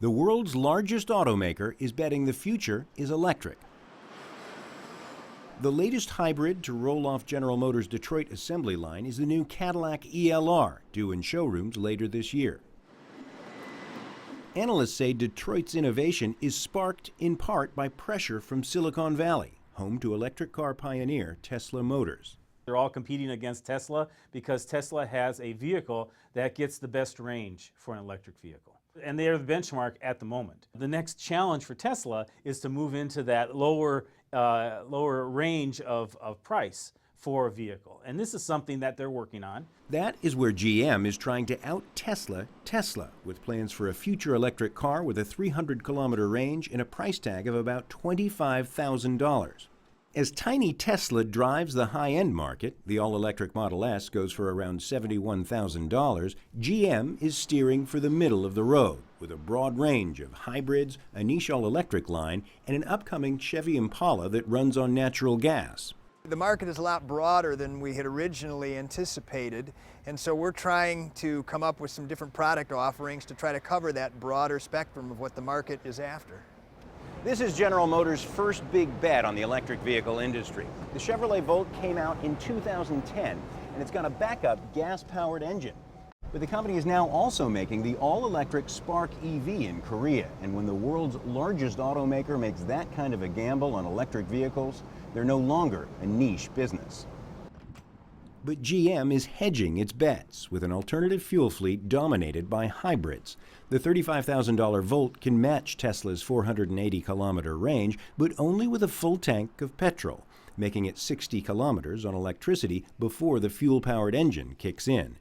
The world's largest automaker is betting the future is electric. The latest hybrid to roll off General Motors' Detroit assembly line is the new Cadillac ELR, due in showrooms later this year. Analysts say Detroit's innovation is sparked in part by pressure from Silicon Valley, home to electric car pioneer Tesla Motors. They're all competing against Tesla because Tesla has a vehicle that gets the best range for an electric vehicle. And they are the benchmark at the moment. The next challenge for Tesla is to move into that lower range of price for a vehicle. And this is something that they're working on. That is where GM is trying to out-Tesla Tesla, with plans for a future electric car with a 300-kilometer range and a price tag of about $25,000. As tiny Tesla drives the high-end market, the all-electric Model S goes for around $71,000, GM is steering for the middle of the road, with a broad range of hybrids, a niche all-electric line, and an upcoming Chevy Impala that runs on natural gas. The market is a lot broader than we had originally anticipated, and so we're trying to come up with some different product offerings to try to cover that broader spectrum of what the market is after. This is General Motors' first big bet on the electric vehicle industry. The Chevrolet Volt came out in 2010, and it's got a backup gas-powered engine. But the company is now also making the all-electric Spark EV in Korea, and when the world's largest automaker makes that kind of a gamble on electric vehicles, they're no longer a niche business. But GM is hedging its bets with an alternative fuel fleet dominated by hybrids. The $35,000 Volt can match Tesla's 480-kilometer range, but only with a full tank of petrol, making it 60 kilometers on electricity before the fuel-powered engine kicks in.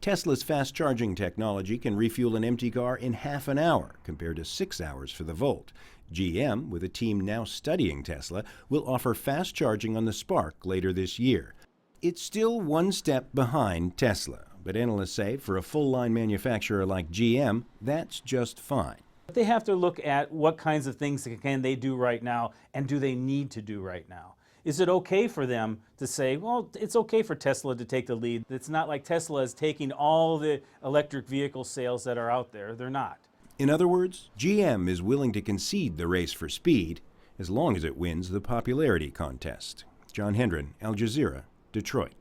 Tesla's fast-charging technology can refuel an empty car in half an hour, compared to 6 hours for the Volt. GM, with a team now studying Tesla, will offer fast charging on the Spark later this year. It's still one step behind Tesla, but analysts say for a full-line manufacturer like GM, that's just fine. They have to look at what kinds of things can they do right now, and do they need to do right now. Is it okay for them to say, well, it's okay for Tesla to take the lead? It's not like Tesla is taking all the electric vehicle sales that are out there. They're not. In other words, GM is willing to concede the race for speed as long as it wins the popularity contest. Hendren, Al Jazeera, Detroit.